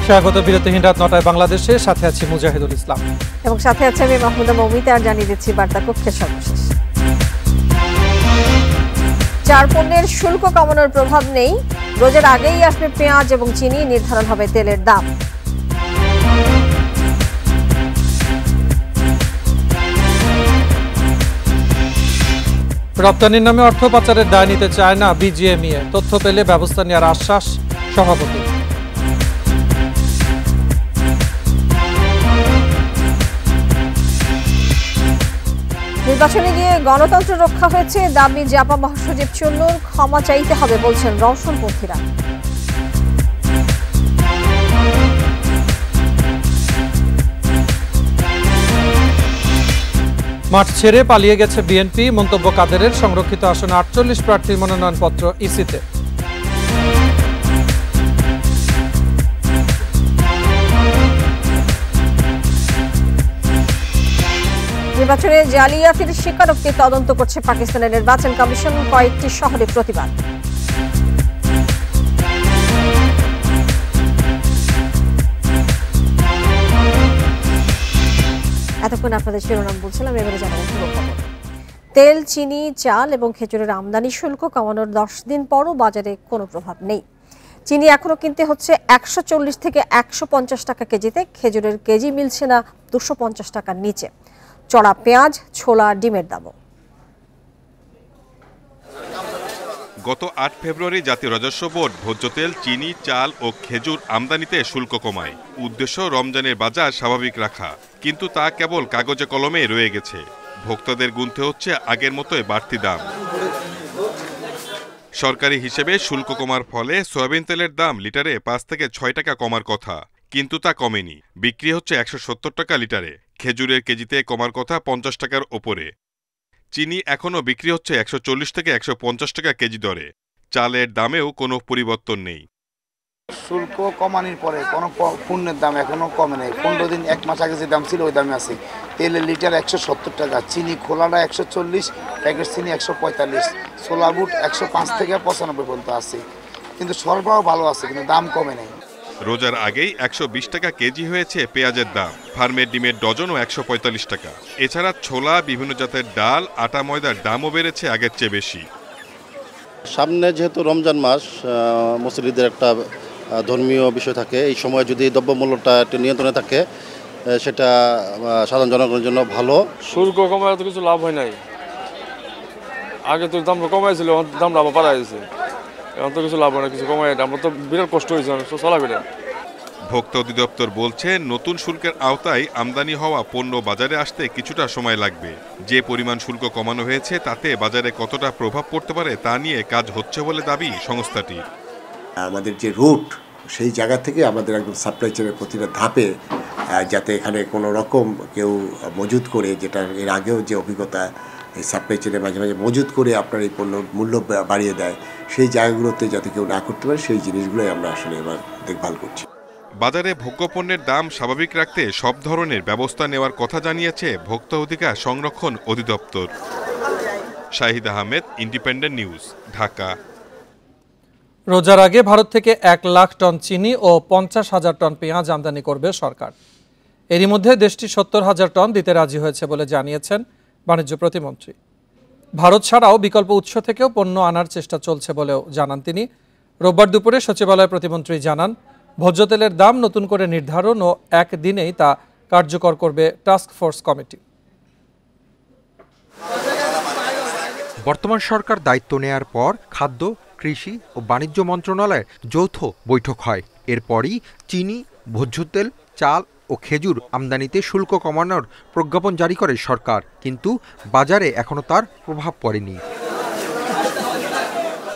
স্বাগত বিরতিহীন রাত 9টায় বাংলাদেশে, সাথে আছি মুজাহিদুল ইসলাম এবং সাথে আছে আমি মাহমুদা মৌমিতা। আর জানিয়ে দিচ্ছি বার্তা কক্ষের সর্বশেষ। 4 পণ্যের শুল্ক কমানোর প্রভাব নেই, রোজার আগেই আসবে পেঁয়াজ এবং চিনি, নির্ধারণ হবে তেলের দাম। রপ্তানির নামে অর্থ পাচারের দায় নিতে চায় না বিজিএমইএ, তথ্য পেলে ব্যবস্থা নেওয়ার আশ্বাস সভাপতি। নির্বাচনে গিয়ে গণতন্ত্র রক্ষা হয়েছে, দাবি জাপা মহাসচিব চুন্নুর, ক্ষমা চাইতে হবে বলছেন রওশনপন্থীরা। মাঠ ছেড়ে পালিয়ে গেছে বিএনপি, মন্তব্য কাদেরের। সংরক্ষিত আসনে 48 প্রার্থীর মনোনয়নপত্র ইসিতে। নির্বাচনে জালিয়াতির স্বীকারোক্তি তদন্ত করছে পাকিস্তানের নির্বাচন কমিশন, কয়েকটি শহরে প্রতিবাদ। এতক্ষণ আপনাদের শিরোনাম বলছিলাম, এবারে জানাবো পুরো খবর। তেল, চিনি, চাল এবং খেজুরের আমদানি শুল্ক কমানোর 10 দিন পরও বাজারে কোনো প্রভাব নেই। চিনি এখনো কিনতে হচ্ছে 140 থেকে 150 টাকা কেজিতে, খেজুরের কেজি মিলছে না 250 টাকার নিচে। চড়া পেঁয়াজ, ছোলা, ডিমের দামও। গত 8 ফেব্রুয়ারি জাতীয় রাজস্ব বোর্ড ভোজ্য তেল, চিনি, চাল ও খেজুর আমদানিতে শুল্ক কমায়। উদ্দেশ্য রমজানের বাজার স্বাভাবিক রাখা, কিন্তু তা কেবল কাগজে কলমে রয়ে গেছে। ভোক্তাদের গুনতে হচ্ছে আগের মতোই বাড়তি দাম। সরকারি হিসেবে শুল্ক কমার ফলে সয়াবিন তেলের দাম লিটারে 5 থেকে 6 টাকা কমার কথা, কিন্তু তা কমেনি। বিক্রি হচ্ছে 170 টাকা লিটারে। খেজুরের কেজিতে কমার কথা 50 টাকার ওপরে। চিনি এখনও বিক্রি হচ্ছে 140 থেকে 150 টাকা কেজি দরে। চালের দামেও কোনো পরিবর্তন নেই। শুল্ক কমানোর পরে কোনো পণ্যের দাম এখনো কমে নেই। 15 দিন 1 মাস আগে যে দাম ছিল ওই দামে আছে। তেলের লিটার 170 টাকা, চিনি খোলাটা 140, প্যাকেট চিনি 145, ছোলা বুট 105 থেকে 95 পর্যন্ত আছে। কিন্তু সরবরাহ ভালো আছে, কিন্তু দাম কমে নেই। রোজার আগেই 120 টাকা কেজি হয়েছে পেঁয়াজের দাম। ফার্মের ডিমের ডজনও 145 টাকা। এছাড়া ছোলা, বিভিন্ন জাতের ডাল, আটা, ময়দার দামও বেড়েছে আগের চেয়ে বেশি। সামনে যেহেতু রমজান মাস, মুসলিমদের একটা ধর্মীয় বিষয় থাকে, এই সময় যদি দ্রব্যমূল্যটা একটু নিয়ন্ত্রণে থাকে সেটা সাধারণ জনগণের জন্য ভালো। শুল্ক কমায় তো কিছু লাভ হয় নাই। আগে তো দাম কমাইছিল, দামটা আবার বাড়া গেছে। এখন তো কিছু লাভ হয় না, কিছু কমায়। আমরা তো বিরাট কষ্ট হয়েছে চলাফেরা। ভোক্তা অধিদপ্তর বলছে, নতুন শুল্কের আওতায় আমদানি হওয়া পণ্য বাজারে আসতে কিছুটা সময় লাগবে। যে পরিমাণ শুল্ক কমানো হয়েছে তাতে বাজারে কতটা প্রভাব পড়তে পারে তা নিয়ে কাজ হচ্ছে বলে দাবি সংস্থাটির। আমাদের যে রুট, সেই জায়গা থেকে আমাদের একদম সাপ্লাই চেনের প্রতিটা ধাপে যাতে এখানে কোনো রকম কেউ মজুত করে, যেটা এর আগেও যে অভিজ্ঞতা এই সাপ্লাই চেনে মাঝে মাঝে মজুত করে আপনার এই পণ্য মূল্য বাড়িয়ে দেয়, সেই জায়গাগুলোতে যাতে কেউ না করতে পারে সেই জিনিসগুলোই আমরা আসলে এবার দেখভাল করছি। বাজারে ভোগ্যপণ্যের দাম স্বাভাবিক রাখতে সব ধরনের ব্যবস্থা নেওয়ার কথা জানিয়েছে ভোক্তা অধিকার সংরক্ষণ অধিদপ্তর। Shahid Ahmed, independent news, Dhaka. রোজার আগে ভারত থেকে 1 লাখ টন চিনি ও 50,000 টন পেঁয়াজ আমদানি করবে সরকার। এরই মধ্যে দেশটি 70,000 টন দিতে রাজি হয়েছে বলে জানিয়েছেন বাণিজ্য প্রতিমন্ত্রী। ভারত ছাড়াও বিকল্প উৎস থেকেও পণ্য আনার চেষ্টা চলছে বলেও জানান তিনি। রোববার দুপুরে সচিবালয়ে প্রতিমন্ত্রী জানান, ভোজ্য তেলের দাম নতুন করে নির্ধারণ ও একদিনেই তা কার্যকর করবে টাস্ক ফোর্স কমিটি। বর্তমান সরকার দায়িত্ব নেয়ার পর খাদ্য, কৃষি ও বাণিজ্য মন্ত্রণালয়ের যৌথ বৈঠক হয়। এরপরই চিনি, ভোজ্য তেল, চাল ও খেজুর আমদানিতে শুল্ক কমানোর প্রজ্ঞাপন জারি করে সরকার, কিন্তু বাজারে এখনও তার প্রভাব পড়েনি।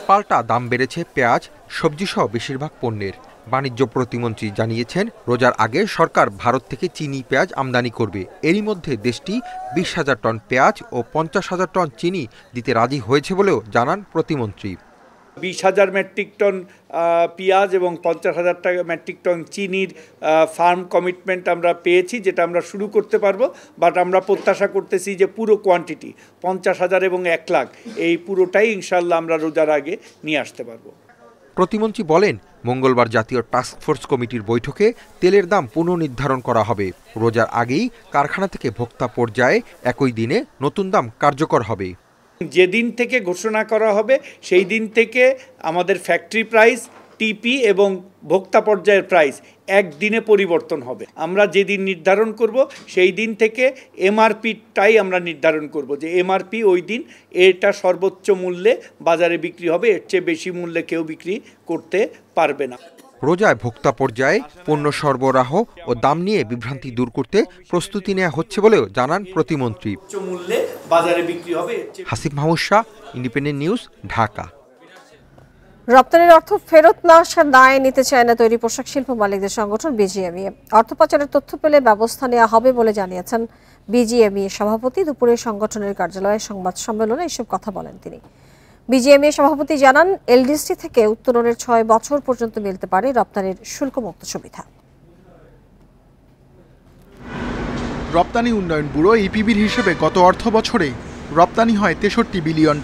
পাল্টা দাম বেড়েছে পেঁয়াজ, সবজিসহ বেশিরভাগ পণ্যের। বাণিজ্য প্রতিমন্ত্রী জানিয়েছেন, রোজার আগে সরকার ভারত থেকে চিনি, পেঁয়াজ আমদানি করবে। এরই মধ্যে দেশটি 20,000 টন পেঁয়াজ ও 50,000 টন চিনি দিতে রাজি হয়েছে বলেও জানান প্রতিমন্ত্রী। 20,000 মেট্রিক টন পেঁয়াজ এবং 50,000 মেট্রিক টন চিনির ফার্ম কমিটমেন্ট আমরা পেয়েছি, যেটা আমরা শুরু করতে পারবো। বাট আমরা প্রত্যাশা করতেছি যে পুরো কোয়ান্টিটি 50,000 এবং 1 লাখ এই পুরোটাই ইনশাল্লাহ আমরা রোজার আগে নিয়ে আসতে পারবো। প্রতিমন্ত্রী বলেন, মঙ্গলবার জাতীয় টাস্কফোর্স কমিটির বৈঠকে তেলের দাম পুনর্নির্ধারণ করা হবে। রোজার আগেই কারখানা থেকে ভোক্তা পর্যায়ে একই দিনে নতুন দাম কার্যকর হবে। যেদিন থেকে ঘোষণা করা হবে সেই দিন থেকে আমাদের ফ্যাক্টরি প্রাইস, টিপি এবং ভোক্তা পর্যায়ের প্রাইস একদিনে পরিবর্তন হবে। আমরা যেদিন নির্ধারণ করব সেই দিন থেকে এমআরপিটাই আমরা নির্ধারণ করব যে এমআরপি ওই দিন এটা সর্বোচ্চ মূল্যে বাজারে বিক্রি হবে, এর চেয়ে বেশি মূল্যে কেউ বিক্রি করতে পারবে না। রোজায় ভোক্তা পর্যায়ে পণ্য সরবরাহ ও দাম নিয়ে বিভ্রান্তি দূর করতে প্রস্তুতি নেওয়া হচ্ছে বলেও জানান প্রতিমন্ত্রী। Hasib Mahmud Shah, independent news, Dhaka. রপ্তানির অর্থ ফেরত না আসার দায় নিতে চায় না তৈরি পোশাক শিল্প মালিকদের সংগঠন বিজিএমইএ। অর্থ পাচারের তথ্য পেলে ব্যবস্থা নেওয়া হবে বলে জানিয়েছেন বিজিএমইএ সভাপতি। দুপুরে সংগঠনের কার্যালয়ে সংবাদ সম্মেলনে এসব কথা বলেন তিনি। বিজিএমইএ সভাপতি জানান, এলডিসি থেকে উত্তোলনের 6 বছর পর্যন্ত মিলতে পারে রপ্তানির শুল্কমুক্ত সুবিধা। রপ্তানি উন্নয়ন ব্যুরো ইপিবির হিসেবে গত অর্থ বছরে রপ্তানি হয় $63 বিলিয়ন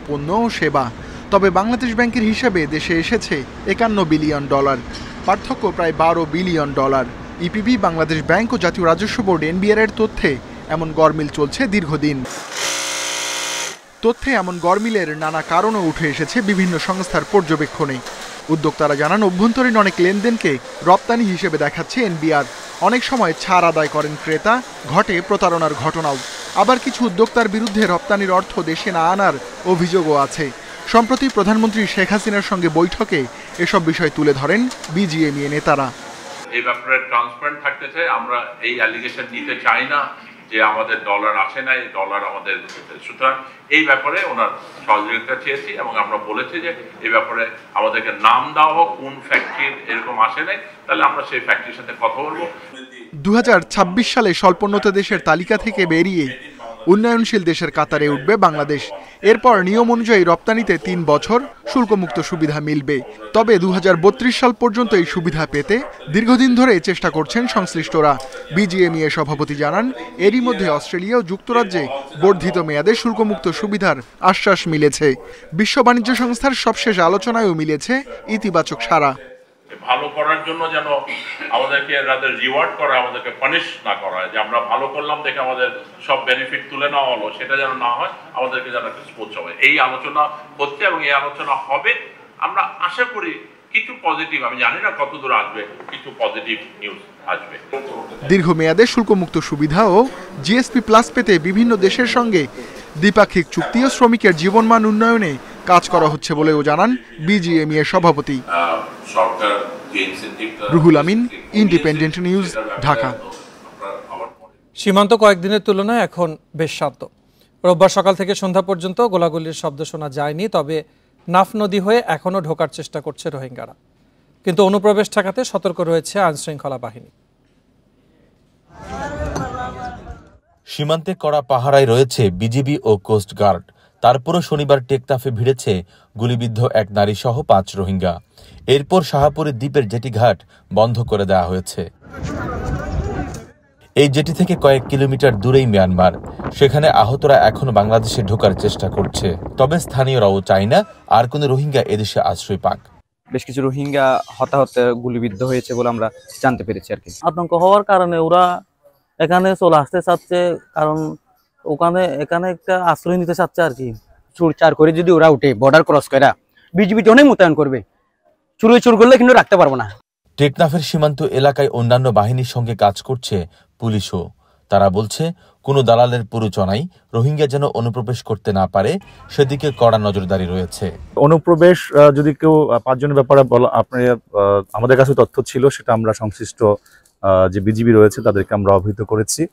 পণ্য ও সেবা। তবে বাংলাদেশ ব্যাংকের হিসেবে দেশে এসেছে $51 বিলিয়ন, পার্থক্য প্রায় $12 বিলিয়ন। ইপিবি, বাংলাদেশ ব্যাংক ও জাতীয় রাজস্ব বোর্ড এনবিআর এর তথ্যে এমন গরমিল চলছে দীর্ঘদিন। তথ্যে এমন গরমিলের নানা কারণও উঠে এসেছে বিভিন্ন সংস্থার পর্যবেক্ষণে। উদ্যোক্তারা জানান, অভ্যন্তরীণ অনেক লেনদেনকে রপ্তানি হিসেবে দেখাচ্ছে এনবিআর। অনেক সময় ছাড় আদায় করেন ক্রেতা, ঘটে প্রতারণার ঘটনাও। আবার কিছু উদ্যোক্তার বিরুদ্ধে রপ্তানির অর্থ দেশে না আনার অভিযোগও আছে। সম্প্রতি প্রধানমন্ত্রী শেখ হাসিনার সঙ্গে বৈঠকে এসব বিষয় তুলে ধরেন বিজিএমইএ নেতারা। এই ব্যাপারে ট্রান্সপারেন্ট থাকতে চাই। আমরা এই অ্যালিগেশন নিতে চাই না যে আমাদের ডলার আসে না, এই ডলার আমাদের। সুতরাং এই ব্যাপারে ওনার সহযোগিতা চেয়েছি এবং আমরা বলেছি যে এই ব্যাপারে আমাদেরকে নাম দেওয়া হোক কোন ফ্যাক্টরির এরকম আসে নাই, তাহলে আমরা সেই ফ্যাক্টরির সাথে কথা বলবো। 2026 সালে স্বল্পোন্নত দেশের তালিকা থেকে বেরিয়ে উন্নয়নশীল দেশের কাতারে উঠবে বাংলাদেশ। এরপর নিয়ম অনুযায়ী রপ্তানিতে 3 বছর শুল্কমুক্ত সুবিধা মিলবে। তবে 2032 সাল পর্যন্ত এই সুবিধা পেতে দীর্ঘদিন ধরে চেষ্টা করছেন সংশ্লিষ্টরা। বিজিএমইএ সভাপতি জানান, এরই মধ্যে অস্ট্রেলিয়া ও যুক্তরাজ্যে বর্ধিত মেয়াদে শুল্কমুক্ত সুবিধার আশ্বাস মিলেছে। বিশ্ব বাণিজ্য সংস্থার সবশেষ আলোচনায়ও মিলেছে ইতিবাচক সাড়া। ভালো করার জন্য যেন আমাদেরকে রাদার রিওয়ার্ড করা, আমাদেরকে পানিশ না করা হয়, যে আমরা ভালো করলাম দেখে আমাদের সব বেনিফিট তুলে নেওয়া হলো, সেটা যেন না হয়। আমাদেরকে যেন একটা স্পোর্টস হবে, এই আলোচনা হচ্ছে এবং এই আলোচনা হবে। আমরা আশা করি কিছু পজিটিভ, আমি জানি না কত দূর আসবে, কিছু পজিটিভ নিউজ আসবে। দীর্ঘমেয়াদে শুল্কমুক্ত সুবিধা ও জিএসপি প্লাস পেতে বিভিন্ন দেশের সঙ্গে দ্বিপাক্ষিক চুক্তি ও শ্রমিকের জীবনমান উন্নয়নে কাজ করা হচ্ছে বলেও জানান বিজিএমইএ সভাপতি। Ruhul Amin, independent news, Dhaka. সীমান্ত কয়েকদিনের তুলনায় এখন বেশ শান্ত। রোববার সকাল থেকে সন্ধ্যা পর্যন্ত গোলাগুলির শব্দ শোনা যায়নি। তবে নাফ নদী হয়ে এখনও ঢোকার চেষ্টা করছে রোহিঙ্গারা, কিন্তু অনুপ্রবেশ ঠেকাতে সতর্ক রয়েছে আইনশৃঙ্খলা বাহিনী। সীমান্তে কড়া পাহারায় রয়েছে বিজিবি ও কোস্টগার্ড। তারপরও শনিবার টেকনাফে ভিড়েছে গুলিবিদ্ধ এক নারী সহ 5 রোহিঙ্গা। এরপর শাহপুরের দ্বীপের জেটি ঘাট বন্ধ করে দেওয়া হয়েছে। এই জেটি থেকে কয়েক কিলোমিটার দূরেই মিয়ানমার। সেখানে আহতরা এখনো বাংলাদেশে ঢোকার চেষ্টা করছে। তবে স্থানীয়রাও চায় না আর কোনো রোহিঙ্গা এদেশে আশ্রয় পাক। বেশ কিছু রোহিঙ্গা হতাহতে গুলিবিদ্ধ হয়েছে বলে আমরা জানতে পেরেছি আর কি। আতঙ্ক হওয়ার কারণে ওরা এখানে চলে আসতে চাচ্ছে, কারণ এখানে একটা আশ্রয় নিতে চাচ্ছে আর কি। চুরচার করে যদি ওরা উঠে বর্ডার ক্রস করে বিজিবি অনেক মোতায়েন করবে, চুর করলে কিন্তু রাখতে পারবো না। টেকনাফের সীমান্ত এলাকায় অন্যান্য বাহিনীর সঙ্গে কাজ করছে পুলিশও। তারা বলছে, কোনো দালালের প্ররোচনায় রোহিঙ্গা যেন অনুপ্রবেশ করতে না পারে সেদিকে কড়া নজরদারি রয়েছে। অনুপ্রবেশ যদি কেউ 5 জনের ব্যাপারে আপনার আমাদের কাছে তথ্য ছিল, সেটা আমরা সংশ্লিষ্ট যে বিজিবি রয়েছে তাদেরকে আমরা অবহিত করেছি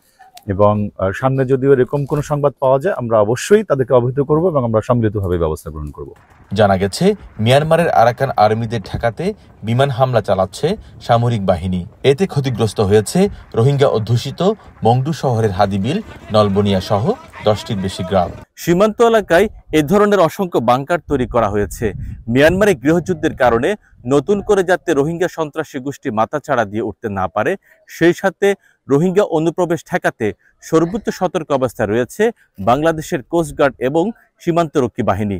এবং সামনে যদিও এরকম কোনো সংবাদ পাওয়া যায় আমরা অবশ্যই তাদেরকে অবহিত করব এবং আমরা সম্মিলিতভাবে ব্যবস্থা গ্রহণ করব। জানা গেছে, মিয়ানমারের আরাকান আর্মিদের ঠেকাতে বিমান হামলা চালাচ্ছে সামরিক বাহিনী। এতে ক্ষতিগ্রস্ত হয়েছে রোহিঙ্গা অধ্যুষিত মংডু শহরের হাদিবিল, নলবনিয়া সহ 10টির বেশি গ্রাম। সীমান্ত এলাকায় এ ধরনের অসংখ্য বাংকার তৈরি করা হয়েছে। মিয়ানমারে গৃহযুদ্ধের কারণে নতুন করে যাতে রোহিঙ্গা সন্ত্রাসী গোষ্ঠী মাথাচাড়া দিয়ে উঠতে না পারে, সেই সাথে রোহিঙ্গা অনুপ্রবেশ ঠেকাতে সর্বোচ্চ সতর্ক অবস্থায় রয়েছে বাংলাদেশের কোস্টগার্ড এবং সীমান্তরক্ষী বাহিনী।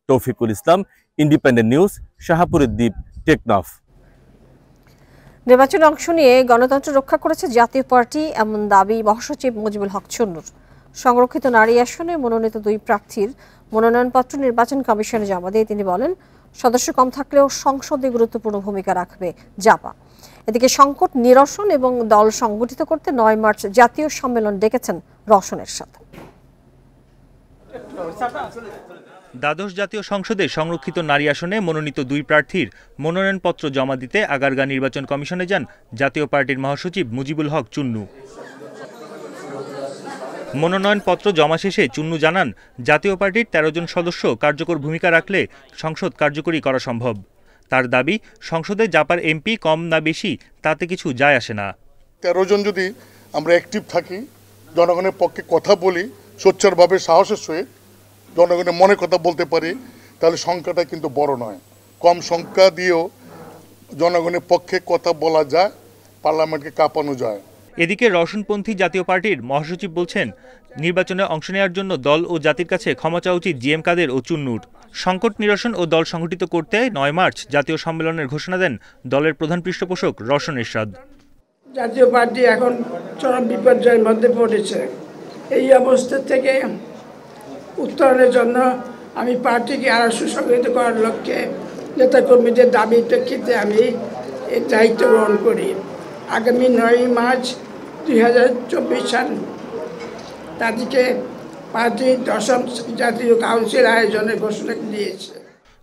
তৌফিকুল ইসলাম, ইন্ডিপেন্ডেন্ট নিউজ, শাহপুরের দ্বীপ, টেকনাফ। নির্বাচনে অংশ নিয়ে গণতন্ত্র রক্ষা করেছে জাতীয় পার্টি, এমন দাবি মহাসচিব মুজিবুল হক চুন্নুর। সংরক্ষিত নারী আসনে মনোনীত 2 প্রার্থীর মনোনয়নপত্র নির্বাচন কমিশনে জমা দিয়ে তিনি বলেন, সদস্য কম থাকলেও সংসদে গুরুত্বপূর্ণ ভূমিকা রাখবে জাপা। এদিকে সংকট নিরসন এবং দল সংগঠিত করতে 9 মার্চ জাতীয় সম্মেলন ডেকেছেন রওশনের সাথে। দ্বাদশ জাতীয় সংসদে সংরক্ষিত নারী আসনে মনোনীত 2 প্রার্থীর মনোনয়নপত্র জমা দিতে আগারগাঁ নির্বাচন কমিশনে যান জাতীয় পার্টির মহাসচিব মুজিবুল হক চুন্নু। মনোনয়নপত্র জমা শেষে চুন্নু জানান, জাতীয় পার্টির 13 জন সদস্য কার্যকর ভূমিকা রাখলে সংসদ কার্যকরী করা সম্ভব। তার দাবি, সংসদে জাপার এমপি কম না বেশি তাতে কিছু যায় আসে না। 13 জন যদি আমরা অ্যাক্টিভ থাকি, জনগণের পক্ষে কথা বলি, সোচ্চারভাবে সাহসের সহিত জনগণের মনে কথা বলতে পারি, তাহলে সংখ্যাটা কিন্তু বড় নয়। কম সংখ্যা দিয়েও জনগণের পক্ষে কথা বলা যায়, পার্লামেন্টকে কাঁপানো যায়। এদিকে রওশনপন্থী জাতীয় পার্টির মহাসচিব বলছেন, নির্বাচনে অংশ নেওয়ার জন্য দল ও জাতির কাছে ক্ষমা চাওয়া উচিত জিএম কাদের ও চুন্নুর। সংকট নিরসন ও দল সংগঠিত করতে 9 মার্চ জাতীয় সম্মেলনের ঘোষণা দেন দলের প্রধান পৃষ্ঠপোষক রওশন এরশাদ। জাতীয় পার্টি এখন চরম বিপর্যয়ের মধ্যে পড়েছে। এই অবস্থা থেকে উত্তরণের জন্য আমি পার্টিকে আরও সুসংগঠিত করার লক্ষ্যে নেতাকর্মীদের দাবির প্রেক্ষিতে আমি এই দায়িত্ব গ্রহণ করি। আগামী 9 মার্চ 2024 সাল তারিখে পার্টি 10ম জাতীয় কাউন্সিল আয়োজনের ঘোষণা দিয়েছে।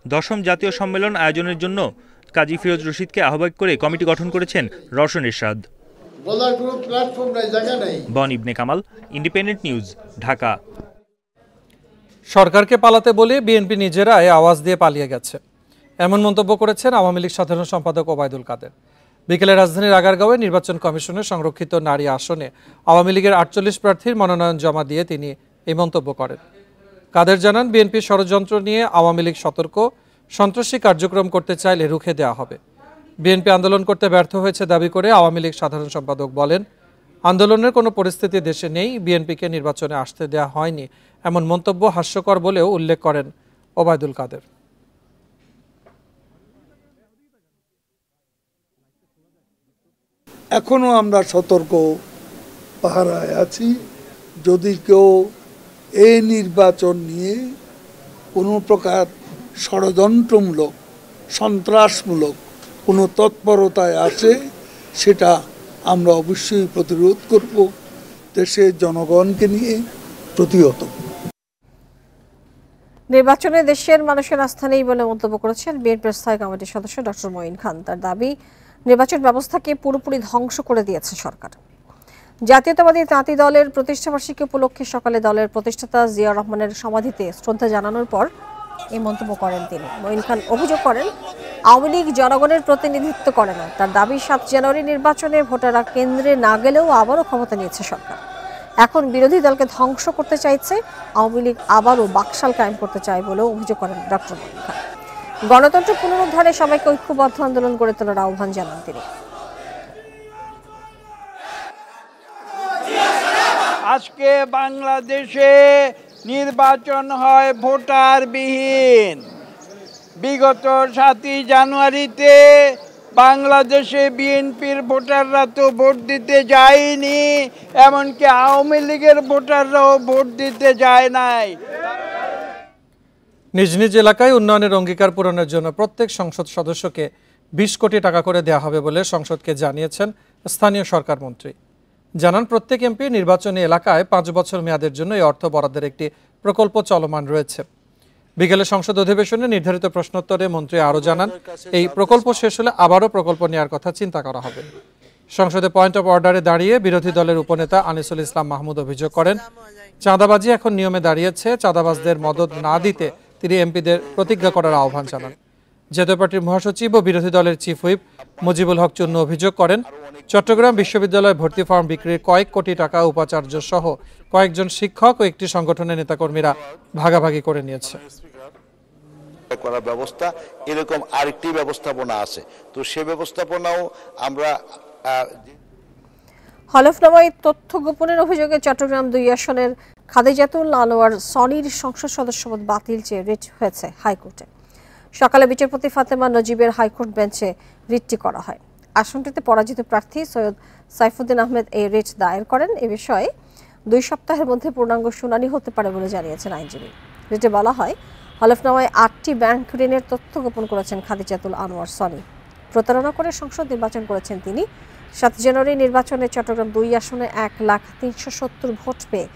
10ম জাতীয় সম্মেলন আয়োজনের জন্য কাজী ফিরোজ রশিদকে আহ্বায়ক করে কমিটি গঠন করেছেন রওশন এরশাদ। বন ইবনে কামাল, ইন্ডিপেন্ডেন্ট নিউজ, ঢাকা। সরকারকে পালাতে বলে বিএনপি নিজেরাই আওয়াজ দিয়ে পালিয়ে গেছে, এমন মন্তব্য করেছেন আওয়ামী লীগ সাধারণ সম্পাদক ওবায়দুল কাদের। বিকেলে রাজধানীর আগারগাঁওয়ে নির্বাচন কমিশনের সংরক্ষিত নারী আসনে আওয়ামী লীগের 48 প্রার্থীর মনোনয়ন জমা দিয়ে তিনি এই মন্তব্য করেন। কাদের জানান, বিএনপির ষড়যন্ত্র নিয়ে আওয়ামী লীগ সতর্ক, সন্ত্রাসী কার্যক্রম করতে চাইলে রুখে দেওয়া হবে। বিএনপি আন্দোলন করতে ব্যর্থ হয়েছে দাবি করে আওয়ামী লীগ সাধারণ সম্পাদক বলেন, আন্দোলনের কোনো পরিস্থিতি দেশে নেই, বিএনপিকে নির্বাচনে আসতে দেওয়া হয়নি, এমন মন্তব্য হাস্যকর বলেও উল্লেখ করেন ওবায়দুল কাদের। এখনো আমরা সতর্ক পাহারায় আছি। যদি কেউ এই নির্বাচন নিয়ে কোনো প্রকার ষড়যন্ত্রমূলক, সন্ত্রাসমূলক কোনো তৎপরতায় আসে, সেটা আমরা অবশ্যই প্রতিরোধ করব, দেশের জনগণকে নিয়ে প্রতিহত। নির্বাচনে দেশের মানুষের আস্থা নেই বলে মন্তব্য করেছেন বিএনপির স্থায়ী কমিটির সদস্য ডক্টর মঈন খান। তার দাবি, নির্বাচন ব্যবস্থাকে পুরোপুরি ধ্বংস করে দিয়েছে সরকার। জাতীয়তাবাদী তাঁতি দলের প্রতিষ্ঠাবার্ষিকী উপলক্ষে সকালে দলের প্রতিষ্ঠাতা জিয়া রহমানের সমাধিতে শ্রদ্ধা জানানোর পর এই মন্তব্য করেন তিনি। মঈন খান অভিযোগ করেন, আওয়ামী লীগ জনগণের প্রতিনিধিত্ব করে না। তার দাবি, 7 জানুয়ারি নির্বাচনে ভোটাররা কেন্দ্রে না গেলেও আবারও ক্ষমতা নিয়েছে সরকার। এখন বিরোধী দলকে ধ্বংস করতে চাইছে, আওয়ামী লীগ আবারও বাকশাল কায়েম করতে চায় বলেও অভিযোগ করেন ডক্টর মঈন খান। গণতন্ত্র পুনরুদ্ধারে সবাইকে ঐক্যবদ্ধ আন্দোলন গড়ে তোলার আহ্বান জানান তিনি। আজকে বাংলাদেশে নির্বাচন হয় ভোটারবিহীন। বিগত 7 জানুয়ারিতে বাংলাদেশে বিএনপির ভোটাররা তো ভোট দিতে যায়নি, এমনকি আওয়ামী লীগের ভোটাররাও ভোট দিতে যায় নাই। নিজ নিজ এলাকায় উন্নয়নের অঙ্গীকার পূরণের জন্য প্রত্যেক সংসদ সদস্যকে 20 কোটি টাকা করে দেওয়া হবে বলে সংসদকে জানিয়েছেন স্থানীয় সরকার মন্ত্রী। জানান, প্রত্যেক এমপি নির্বাচনী এলাকায় 5 বছর মেয়াদের জন্য এই অর্থ বরাদ্দের একটি প্রকল্প চলমান রয়েছে। বিকেলে সংসদ অধিবেশনে নির্ধারিত প্রশ্নোত্তরে মন্ত্রী আরও জানান, এই প্রকল্প শেষ হলে আবারও প্রকল্প নেওয়ার কথা চিন্তা করা হবে। সংসদে পয়েন্ট অফ অর্ডারে দাঁড়িয়ে বিরোধী দলের উপনেতা আনিসুল ইসলাম মাহমুদ অভিযোগ করেন, চাঁদাবাজি এখন নিয়মে দাঁড়িয়েছে, চাঁদাবাজদের মদদ না দিতে তিনি এমপিদের প্রতিজ্ঞা করার আহ্বান জানান। জাতীয় পার্টির মহাসচিব ও বিরোধী দলের চিফ হুইপ মুজিবুল হক চুন্নু অভিযোগ করেন, চট্টগ্রাম বিশ্ববিদ্যালয় ভর্তি ফর্ম বিক্রির কয়েক কোটি টাকা উপাচার্য সহ কয়েকজন শিক্ষক ও একটি সংগঠনের নেতাকর্মীরা ভাগাভাগি করে নিয়েছে। করার ব্যবস্থা, এরকম আরেকটি ব্যবস্থাপনা আছে, তো সেই ব্যবস্থাপনাও আমরা। হলফনামায় তথ্য গোপনের অভিযোগে চট্টগ্রাম 2 আসনের খাদিজাতুল আনোয়ার সনির সংসদ সদস্যপদ বাতিল চেয়ে রিট হয়েছে হাইকোর্টে। সকালে বিচারপতি ফাতেমা নজিবের হাইকোর্ট বেঞ্চে রিটটি করা হয়। আসনটিতে পরাজিত প্রার্থী সৈয়দ সাইফুদ্দিন আহমেদ এই রিট দায়ের করেন। এ বিষয়ে 2 সপ্তাহের মধ্যে পূর্ণাঙ্গ শুনানি হতে পারে বলে জানিয়েছেন আইনজীবী। রিটে বলা হয়, হলফনামায় 8টি ব্যাংক ঋণের তথ্য গোপন করেছেন খাদিজাতুল আনোয়ার সনি। প্রতারণা করে সংসদ নির্বাচন করেছেন তিনি। 7 জানুয়ারি নির্বাচনে চট্টগ্রাম 2 আসনে 1,370,000 ভোট পেয়ে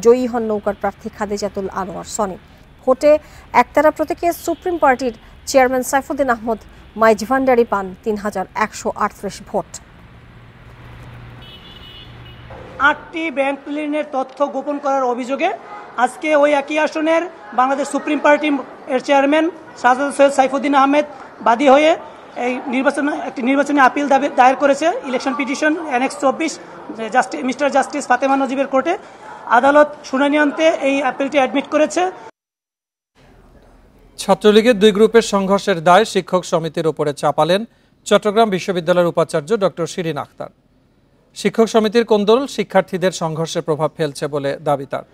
জয়ী হন নৌকার প্রার্থী খাদিজাতুল আনোয়ার সনি। ভোটে একতারা প্রতীকে সুপ্রিম পার্টির চেয়ারম্যান সাইফুদ্দিন আহমদ মাইজভান্ডারি পান 3,138 ভোট। 8টি ব্যাংক ঋণের তথ্য গোপন করার অভিযোগে আজকে ওই একই আসনের বাংলাদেশ সুপ্রিম পার্টির চেয়ারম্যান শাহজাদা সৈয়দ সাইফুদ্দিন আহমেদ বাদী হয়ে এই নির্বাচনী আপিল দায়ের করেছে election petition NX 24 mister justice Fatema নজিবের কোর্টে। আদালত শুনানি আনতে এই আপিলটি অ্যাডমিট করেছে। ছাত্রলীগের 2 গ্রুপের সংঘর্ষের দায় শিক্ষক সমিতির উপরে চাপালেন চট্টগ্রাম বিশ্ববিদ্যালয়ের উপাচার্য ডক্টর শিরিন আখতার। শিক্ষক সমিতির কোন্দল শিক্ষার্থীদের সংঘর্ষে প্রভাব ফেলছে বলে দাবি তার।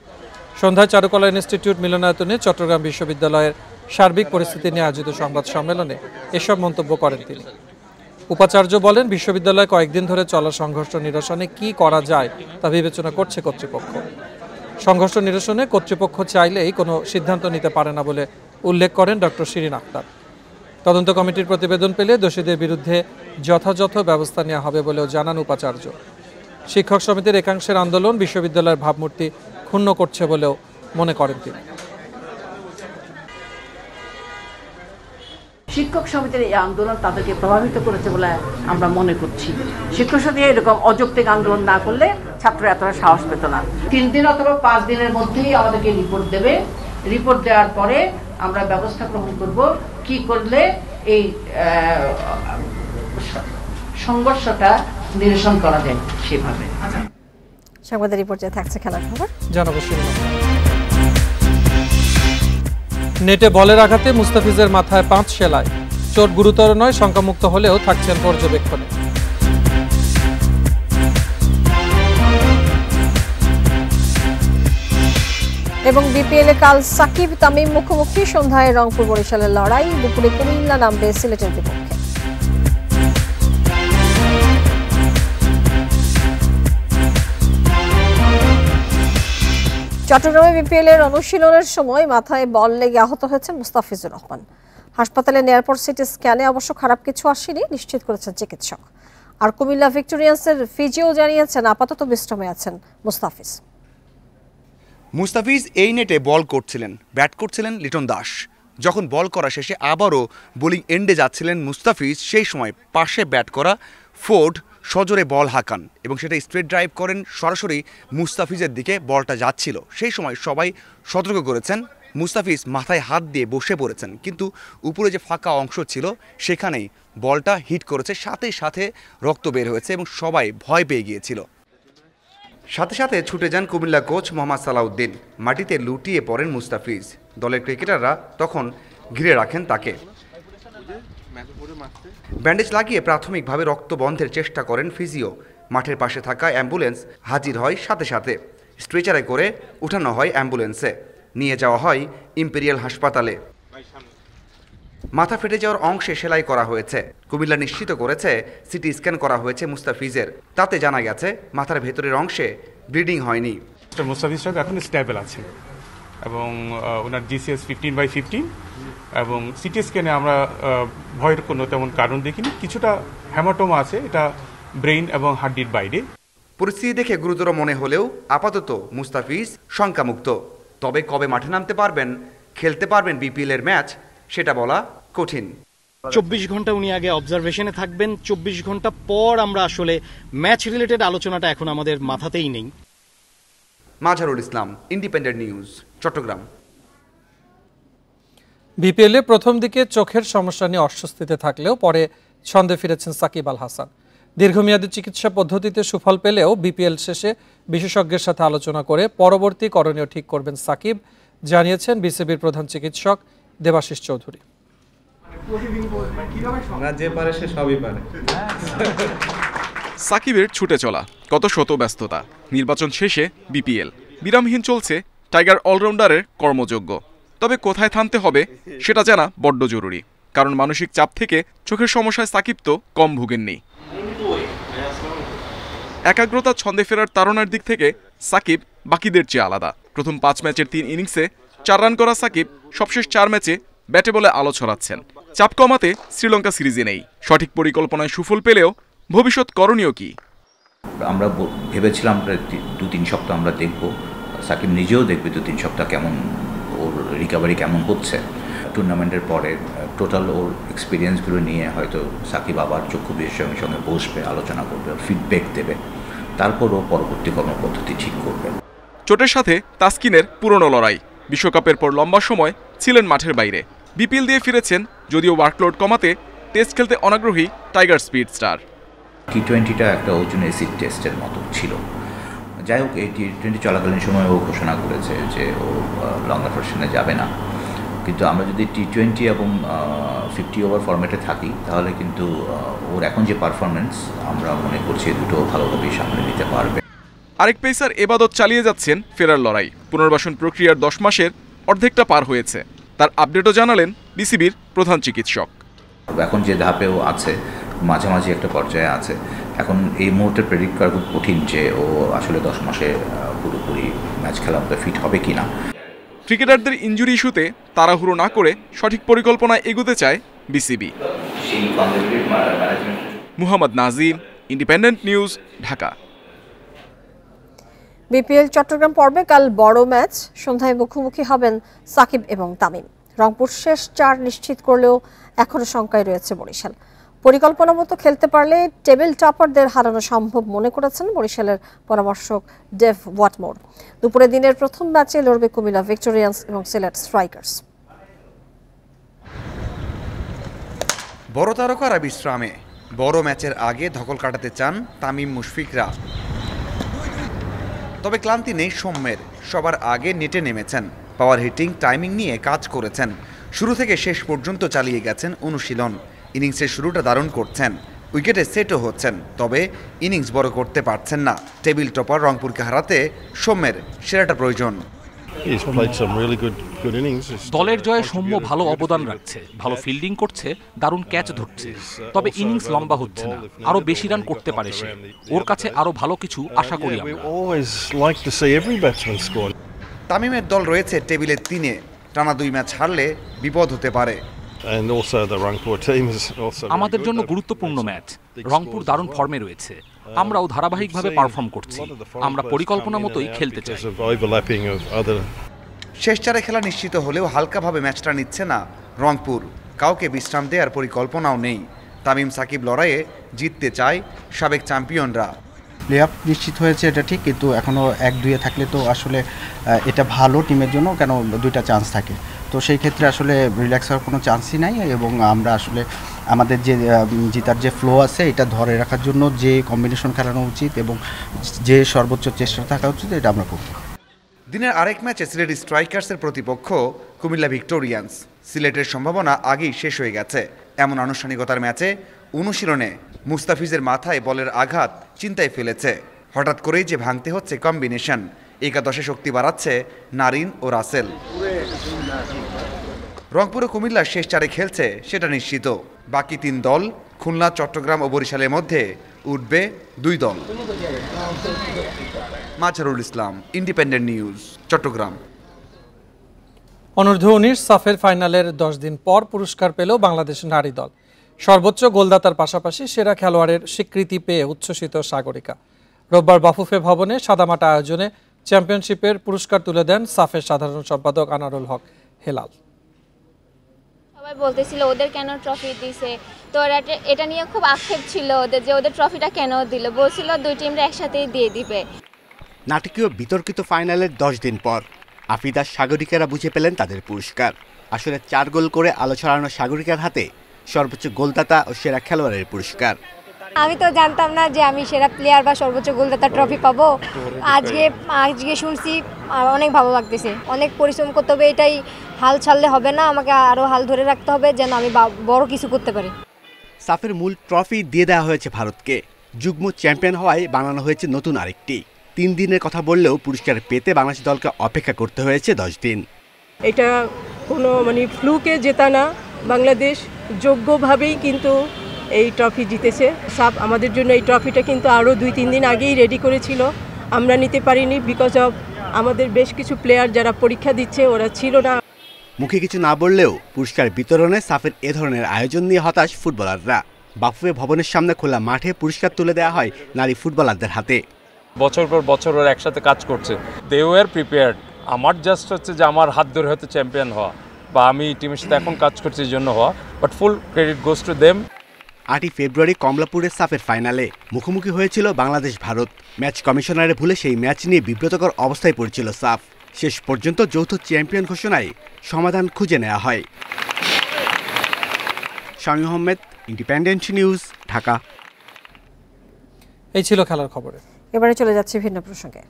সন্ধ্যায় চারুকলা ইনস্টিটিউট মিলনায়তনে চট্টগ্রাম বিশ্ববিদ্যালয়ের সার্বিক পরিস্থিতি নিয়ে আয়োজিত সংবাদ সম্মেলনে এসব মন্তব্য করেন তিনি। উপাচার্য বলেন, বিশ্ববিদ্যালয়ে কয়েকদিন ধরে চলা সংঘর্ষ নিরসনে কি করা যায় তা বিবেচনা করছে কর্তৃপক্ষ। সংঘর্ষ নিরসনে কর্তৃপক্ষ চাইলেই কোনো সিদ্ধান্ত নিতে পারে না বলে উল্লেখ করেন ডক্টর শিরিন আখতার। তদন্ত কমিটির প্রতিবেদন পেলে দোষীদের বিরুদ্ধে যথাযথ ব্যবস্থা নেওয়া হবে বলেও জানান উপাচার্য। শিক্ষক সমিতির একাংশের আন্দোলন বিশ্ববিদ্যালয়ের ভাবমূর্তি ক্ষুণ্ণ করছে বলেও মনে করেন তিনি। শিক্ষক সমিতির এই আন্দোলন তাদেরকে প্রভাবিত করেছে বলে আমরা মনে করছি। শিক্ষক সমিতি এরকম অযৌক্তিক আন্দোলন না করলে ছাত্র এতটা সাহস পেত না। 3 দিন অথবা 5 দিনের মধ্যেই আমাদেরকে রিপোর্ট দেবে। রিপোর্ট দেওয়ার পরে আমরা ব্যবস্থা গ্রহণ করব কি করলে এই সংঘর্ষটা নিরসন করা যায় সেভাবে। সংবাদের রিপোর্টে থাকছে খেলার খবর। জানাবো নেটে বলের আঘাতে মুস্তাফিজের মাথায় 5 সেলাই। চোট গুরুতর নয়, শঙ্কামুক্ত হলেও থাকছেন পর্যবেক্ষণে। এবং বিপিএলে কাল সাকিব তামিম মুখোমুখি। সন্ধ্যায় রংপুর বরিশালের লড়াই। দুপুরে কুমিল্লা নামবে সিলেটের বিপক্ষে। চট্টগ্রামে বিপিএলের অনুশীলনের সময় মাথায় বল লেগে আহত হয়েছে মুস্তাফিজুর রহমান। হাসপাতালে নেয়ার পর সিটি স্ক্যানে অবশ্য খারাপ কিছু আসেনি, নিশ্চিত করেছেন চিকিৎসক। আর কুমিল্লা ভিক্টোরিয়ান্সের ফিজিও জানিয়েছেন আপাতত বিশ্রামে আছেন মুস্তাফিজ। মুস্তাফিজ এই নেটে বল করছিলেন, ব্যাট করছিলেন লিটন দাস। যখন বল করা শেষে আবারও বোলিং এন্ডে যাচ্ছিলেন মুস্তাফিজ, সেই সময় পাশে ব্যাট করা ফোর্ড সজোরে বল হাঁকান এবং সেটা স্ট্রেট ড্রাইভ করেন সরাসরি মুস্তাফিজের দিকে বলটা যাচ্ছিল। সেই সময় সবাই সতর্ক করেছেন, মুস্তাফিজ মাথায় হাত দিয়ে বসে পড়েছেন, কিন্তু উপরে যে ফাঁকা অংশ ছিল সেখানেই বলটা হিট করেছে, সাথে সাথে রক্ত বের হয়েছে এবং সবাই ভয় পেয়ে গিয়েছিল। সাথে সাথে ছুটে যান কুমিল্লা কোচ মোহাম্মদ সালাউদ্দিন। মাটিতে লুটিয়ে পড়েন মুস্তাফিজ। দলের ক্রিকেটাররা তখন ঘিরে রাখেন তাকে। ব্যান্ডেজ লাগিয়ে প্রাথমিকভাবে রক্ত বন্ধের চেষ্টা করেন ফিজিও। মাঠের পাশে থাকা অ্যাম্বুলেন্স হাজির হয় সাথে সাথে। স্ট্রেচারে করে উঠানো হয় অ্যাম্বুলেন্সে, নিয়ে যাওয়া হয় ইম্পেরিয়াল হাসপাতালে। মাথা ফেটে যাওয়ার অংশে সেলাই করা হয়েছে। কুমিল্লা নিশ্চিত করেছে সিটি স্ক্যান করা হয়েছে মুস্তাফিজের। তাতে জানা গেছে মাথার ভেতরের অংশে ব্লিডিং হয়নি। মুস্তাফিজ সাহেব এখন স্টেবল আছে এবং ওনার GCS 15/15 এবং সিটি স্ক্যানে আমরা ভয়ের কোনো তেমন কারণ দেখিনি। কিছুটা হেমাটোমা আছে, এটা ব্রেইন এবং হাড্ডির বাইরে। পরিস্থিতি দেখে গুরুতর মনে হলেও আপাতত মুস্তাফিজ শঙ্কামুক্ত। তবে কবে মাঠে নামতে পারবেন, খেলতে পারবেন বিপিএল এর ম্যাচ, সেটা বলা কঠিন। 24 ঘন্টা উনি আগে অবজারভেশনে থাকবেন। 24 ঘন্টা পর আমরা আসলে ম্যাচ রিলেটেড আলোচনাটা এখন আমাদের মাথাতেই নেই। মাঝারুল ইসলাম, ইন্ডিপেন্ডেন্ট নিউজ, চট্টগ্রাম। বিপিএলে প্রথম দিকে চোখের সমস্যা নিয়ে অস্বস্তিতে থাকলেও পরে ছন্দে ফিরেছেন সাকিব আল হাসান। দীর্ঘমেয়াদী চিকিৎসা পদ্ধতিতে সুফল পেলেও বিপিএল শেষে বিশেষজ্ঞের সাথে আলোচনা করে পরবর্তী করণীয় ঠিক করবেন সাকিব, জানিয়েছেন বিসিবির প্রধান চিকিৎসক দেবাশিস চৌধুরী। সাকিবের ছুটে চলা, কত শত ব্যস্ততা, নির্বাচন শেষে বিপিএল, বিরামহীন চলছে টাইগার অলরাউন্ডারের কর্মযোগ্য। তবে কোথায় থামতে হবে সেটা জানা বড্ড জরুরি, কারণ মানসিক চাপ থেকে চোখের সমস্যায় সাকিব তো কম ভোগেননি। একাগ্রতা ছন্দে ফেরার তাড়নার দিক থেকে সাকিব বাকিদের চেয়ে আলাদা। প্রথম 5 ম্যাচের 3 ইনিংসে 4 রান করা সাকিব সবশেষ 4 ম্যাচে ব্যাটে বলে আলো ছড়াচ্ছেন। চাপ কমাতে শ্রীলঙ্কা সিরিজে নেই। সঠিক পরিকল্পনায় সুফল পেলেও ভবিষ্যৎ করণীয় কি? আমরা ভেবেছিলাম 2-3 সপ্তাহ আমরা দেখব, সাকিব নিজেও দেখবে 2-3 সপ্তাহ কেমন ওর রিকভারি কেমন হচ্ছে। টুর্নামেন্টের পরে টোটাল ওর এক্সপিরিয়েন্সগুলো নিয়ে হয়তো সাকিব আবার চক্ষু বিশেষজ্ঞের সঙ্গে বসবে, আলোচনা করবে, ফিডব্যাক দেবে, তারপর ও পরবর্তী কর্মপদ্ধতি ঠিক করবে। চোটের সাথে তাসকিনের পুরনো লড়াই। বিশ্বকাপের পর লম্বা সময় ছিলেন মাঠের বাইরে। বিপিএল দিয়ে ফিরেছেন, যদিও ওয়ার্কলোড কমাতে টেস্ট খেলতে অনাগ্রহী টাইগার স্পিড স্টার। টি-20টা একটা ওর জন্য এসিড টেস্টের মতো ছিল। যাই হোক, এই টি-20 চলাকালীন সময় ও ঘোষণা করেছে যে ও লং অপারেশনে যাবে না। কিন্তু আমরা যদি টি-20 এবং 50 ওভার ফরম্যাটে থাকি, তাহলে কিন্তু ওর এখন যে পারফরমেন্স, আমরা মনে করছি দুটো ভালোভাবেই সামনে নিতে পারবে। আরেক পেসার এবাদত চালিয়ে যাচ্ছেন ফেরার লড়াই। পুনর্বাসন প্রক্রিয়ার 10 মাসের অর্ধেকটা পার হয়েছে। তার আপডেটও জানালেন বিসিবির প্রধান চিকিৎসক। এখন যে ধাপেও আছে, মাঝামাঝি একটা পর্যায়ে আছে। এখন এই মুহূর্তে প্রেডিক্ট করা খুব কঠিন যে ও আসলে 10 মাসে পুরোপুরি ম্যাচ খেলাতে ফিট হবে কিনা। ক্রিকেটারদের ইনজুরি ইস্যুতে তাড়াহুড়ো না করে সঠিক পরিকল্পনায় এগোতে চায় BCB. Muhammad Nazim, independent news, Dhaka. BPL Chattogram পর্বে কাল বড় ম্যাচ। সন্ধ্যায় মুখোমুখি হবেন সাকিব এবং তামিম। রংপুর শেষ 4 নিশ্চিত করলেও এখনো শঙ্কায় রয়েছে বরিশাল। পরিকল্পনা মতো খেলতে পারলে টেবিল টপারদের হারানো সম্ভব মনে করেছেন বরিশালের পরামর্শক ডেভ ওয়াটমোর। দুপুরে দিনের প্রথম ম্যাচে লড়বে কুমিল্লা ভিক্টোরিয়ান্স এবং সিলেট স্ট্রাইকার্স। বড় তারকারা বিশ্রামে, বড় ম্যাচের আগে ধকল কাটাতে চান তামিম মুশফিকরা। তবে ক্লান্তি নেই সৌম্যের। সবার আগে নেটে নেমেছেন, পাওয়ার হিটিং টাইমিং নিয়ে কাজ করেছেন। শুরু থেকে শেষ পর্যন্ত চালিয়ে গেছেন অনুশীলন। ইনিংসের শুরুটা দারুণ করছেন, উইকেটে সেটও হচ্ছেন, তবে ইনিংস বড় করতে পারছেন না। টেবিল টপার রংপুরকে হারাতে সৌম্যের সেরাটা প্রয়োজন। দলের জয়ে সৌম্য ভালো অবদান রাখছে, ভালো ফিল্ডিং করছে, দারুণ ক্যাচ ধরছে। তবে ইনিংস লম্বা হচ্ছে না, আরো বেশি রান করতে পারে সে। ওর কাছে আরো ভালো কিছু আশা করি আমরা। তামিমের দল রয়েছে টেবিলের 3-এ। টানা 2 ম্যাচ হারলে বিপদ হতে পারে। আমাদের জন্য গুরুত্বপূর্ণ ম্যাচ। রংপুর দারুণ ফর্মে রয়েছে, আমরাও ধারাবাহিকভাবে পারফর্ম করছি। আমরা পরিকল্পনা মতোই খেলতে চাই। শেষ 4-এ খেলা নিশ্চিত হলেও হালকাভাবে ম্যাচটা নিচ্ছে না রংপুর। কাউকে বিশ্রাম দেওয়ার পরিকল্পনাও নেই। তামিম সাকিব লড়াইয়ে জিততে চায় সাবেক চ্যাম্পিয়নরা। প্লে অফ নিশ্চিত হয়েছে এটা ঠিক, কিন্তু এখনও 1-2-এ থাকলে তো আসলে এটা ভালো টিমের জন্য, কেন 2টা চান্স থাকে। তো সেই ক্ষেত্রে আসলে রিল্যাক্স হওয়ার কোনো চান্সই নাই, এবং আমরা আসলে আমাদের যে জিতার যে ফ্লো আছে এটা ধরে রাখার জন্য যে কম্বিনেশন খেলানো উচিত এবং যে সর্বোচ্চ চেষ্টা থাকা উচিত, এটা আমরা করব। দিনের আরেক ম্যাচে সিলেট স্ট্রাইকার্সের প্রতিপক্ষ কুমিল্লা ভিক্টোরিয়ান্স। সিলেটের সম্ভাবনা আগেই শেষ হয়ে গেছে। এমন আনুষ্ঠানিকতার ম্যাচে অনুশীলনে মুস্তাফিজের মাথায় বলের আঘাত চিন্তায় ফেলেছে। হঠাৎ করেই যে ভাঙতে হচ্ছে কম্বিনেশন। একাদশে শক্তি বাড়াচ্ছে নারিন ও রাসেল। রংপুর ও কুমিল্লা শেষ 4-এ খেলছে সেটা নিশ্চিত। বাকি 3 দল খুলনা, চট্টগ্রাম ও বরিশালের মধ্যে উঠবে 2 দল। মাঝারুল ইসলাম, ইন্ডিপেন্ডেন্ট নিউজ, চট্টগ্রাম। অনূর্ধ্ব 19 সাফের ফাইনালের 10 দিন পর পুরস্কার পেল বাংলাদেশ নারী দল। সর্বোচ্চ গোলদাতার পাশাপাশি সেরা খেলোয়াড়ের স্বীকৃতি পেয়ে উচ্ছ্বসিত সাগরিকা। রোববার বাফুফে ভবনে সাদামাটা আয়োজনে চ্যাম্পিয়নশিপের পুরস্কার তুলে দেন সাফের সাধারণ সম্পাদক আনারুল হক হেলাল। সবাই বলতেছিল ওদের কেন ট্রফি দিছে, তো এটা নিয়ে খুব আক্ষেপ ছিল ওদের, যে ওদের ট্রফিটা কেন দিল। বলছিল 2 টিমরা একসাথেই দিয়ে দিবে। নাটকীয় বিতর্কিত ফাইনালের 10 দিন পর আফিদা সাগরিকারা বুঝে পেলেন তাদের পুরস্কার। আসলে 4 গোল করে আলো ছড়ানো সাগরিকার হাতে সর্বোচ্চ গোলদাতা ও সেরা খেলোয়াড়ের পুরস্কার। আমি তো জানতাম না যে আমি সেরা প্লেয়ার বা সর্বোচ্চ গোলদাতা ট্রফি পাবো। আজকে শুনছি, অনেক ভালো লাগতেছে। অনেক পরিশ্রম করতে হবে, এটাই হাল ছাড়লে হবে না, আমাকে আরও হাল ধরে রাখতে হবে যেন আমি বড় কিছু করতে পারি। সাফের মূল ট্রফি দিয়ে দেওয়া হয়েছে ভারতকে। যুগ্ম চ্যাম্পিয়ন হওয়ায় বানানো হয়েছে নতুন আরেকটি। 3 দিনের কথা বললেও পুরস্কার পেতে বাংলাদেশ দলকে অপেক্ষা করতে হয়েছে 10 দিন। এটা কোনো ফ্লুকে জেতা না, বাংলাদেশ যোগ্যভাবেই কিন্তু এই ট্রফি জিতেছে। সাফ আমাদের জন্য এই ট্রফিটা কিন্তু আরও 2-3 দিন আগেই রেডি করেছিল, আমরা নিতে পারিনি বিকজ অফ আমাদের বেশ কিছু প্লেয়ার যারা পরীক্ষা দিচ্ছে ওরা ছিল না। মুখে কিছু না বললেও পুরস্কার বিতরণে সাফের এ ধরনের আয়োজন নিয়ে হতাশ ফুটবলাররা। বাফুফে ভবনের সামনে খোলা মাঠে পুরস্কার তুলে দেওয়া হয় নারী ফুটবলারদের হাতে। বছর পর বছর ওরা একসাথে কাজ করছে, দে ওয়ার প্রিপেয়ার্ড। আমার জাস্ট হচ্ছে যে আমার হাত ধরে হয়তো চ্যাম্পিয়ন হওয়া বা আমি টিমের সাথে এখন কাজ করছি এই জন্য হওয়া, but full credit goes to them. 8 ফেব্রুয়ারি কমলাপুরের সাফের ফাইনালে মুখোমুখি হয়েছিল বাংলাদেশ ভারত। ম্যাচ কমিশনারের ভুলে সেই ম্যাচ নিয়ে বিব্রতকর অবস্থায় পড়েছিল সাফ। শেষ পর্যন্ত যৌথ চ্যাম্পিয়ন ঘোষণায় সমাধান খুঁজে নেওয়া হয়। Shamim Ahmed, independent news, Dhaka. এই ছিল খেলার খবরে। এবারে চলে যাচ্ছি ভিন্ন প্রসঙ্গে।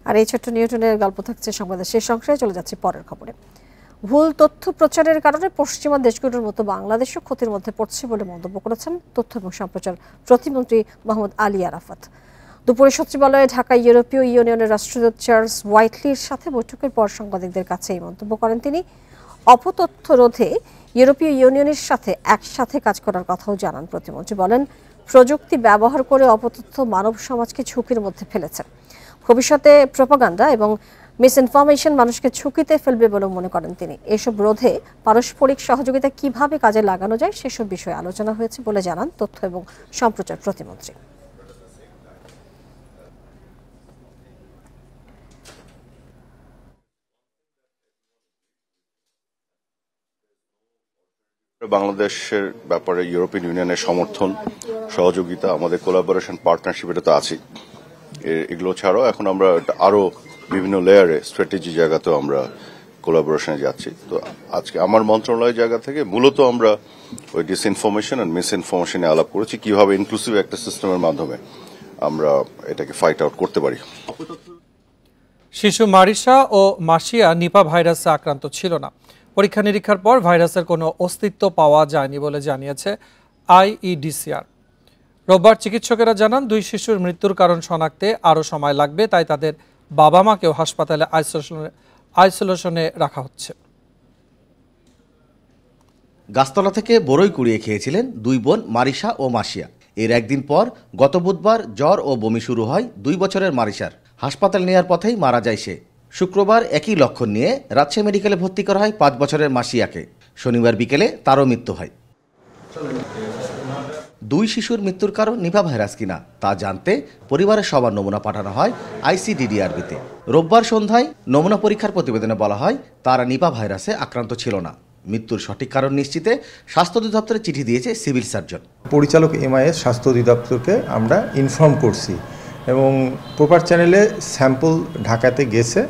আর এই ছোট্ট নিউটনের গল্প থাকছে সংবাদের শেষ অংশে। চলে যাচ্ছে পরের খবরে। ভুল তথ্য প্রচারের কারণে পশ্চিমা দেশগুলোর মতো বাংলাদেশও ক্ষতির মধ্যে পড়ছে বলে মন্তব্য করেছেন তথ্য এবং সম্প্রচার প্রতিমন্ত্রী মোহাম্মদ আলী আরাফাত। দুপুরে সচিবালয়ে ঢাকা ইউরোপীয় ইউনিয়নের রাষ্ট্রদূত চার্লস হোয়াইটলির সাথে বৈঠকের পর সাংবাদিকদের কাছে এই মন্তব্য করেন তিনি। অপতথ্য রোধে ইউরোপীয় ইউনিয়নের সাথে একসাথে কাজ করার কথাও জানান প্রতিমন্ত্রী। বলেন, প্রযুক্তি ব্যবহার করে অপতথ্য মানব সমাজকে ঝুঁকির মধ্যে ফেলেছে। ভবিষ্যতে প্রোপাগান্ডা এবং মিসইনফরমেশন মানুষকে ঝুঁকিতে ফেলবে বলে মনে করেন তিনি। এসব রোধে পারস্পরিক সহযোগিতা কিভাবে কাজে লাগানো যায় সেসব বিষয়ে আলোচনা হয়েছে বলে জানান তথ্য এবং সম্প্রচার প্রতিমন্ত্রী। বাংলাদেশের ব্যাপারে ইউরোপিয়ান ইউনিয়নের সমর্থন, সহযোগিতা, আমাদের কোলাবোরেশন, পার্টনারশিপ, এটা তো আছে। এগুলো ছাড়াও এখন আমরা আরো বিভিন্ন লেয়ারে স্ট্র্যাটেজি জায়গাতেও আমরা কোলাবোরেশনে যাচ্ছি। তো আজকে আমার মন্ত্রণালয়ের জায়গা থেকে মূলত আমরা ওই ডিসইনফরমেশন আর মিসইনফরমেশনে আলাপ করেছি কিভাবে ইনক্লুসিভ একটা সিস্টেমের মাধ্যমে আমরা এটাকে ফাইট আউট করতে পারি। শিশু মারিসা ও মাসিয়া নিপা ভাইরাসে আক্রান্ত ছিল না। পরীক্ষা নিরীক্ষার পর ভাইরাসের কোনো অস্তিত্ব পাওয়া যায়নি বলে জানিয়েছে আইইডিসিআর। রোববার চিকিৎসকেরা জানান, 2 শিশুর মৃত্যুর কারণ শনাক্তে আরও সময় লাগবে, তাই তাদের বাবা মাকেও হাসপাতালে আইসোলেশনে রাখা হচ্ছে। গাছতলা থেকে বড়ই কুড়িয়ে খেয়েছিলেন 2 বোন মারিসা ও মাসিয়া। এর একদিন পর গত বুধবার জ্বর ও বমি শুরু হয় 2 বছরের মারিসার। হাসপাতাল নেওয়ার পথেই মারা যায় সে। শুক্রবার একই লক্ষণ নিয়ে রাজশাহী মেডিকেলে ভর্তি করা হয় 5 বছরের মাসিয়াকে। শনিবার বিকেলে তারও মৃত্যু হয়। 2 শিশুর মৃত্যুর কারণ নিপা ভাইরাস কিনা তা জানতে পরিবারের সবার নমুনা পাঠানো হয় আইসিডিডিআরবিতে। রোববার সন্ধ্যায় নমুনা পরীক্ষার প্রতিবেদনে বলা হয় তারা নিপা ভাইরাসে আক্রান্ত ছিল না। মৃত্যুর সঠিক কারণ নিশ্চিতে স্বাস্থ্য অধিদপ্তরে চিঠি দিয়েছে সিভিল সার্জন। পরিচালক এমআইএস স্বাস্থ্য অধিদপ্তরকে আমরা ইনফর্ম করছি এবং প্রপার চ্যানেলে স্যাম্পল ঢাকাতে গেছে।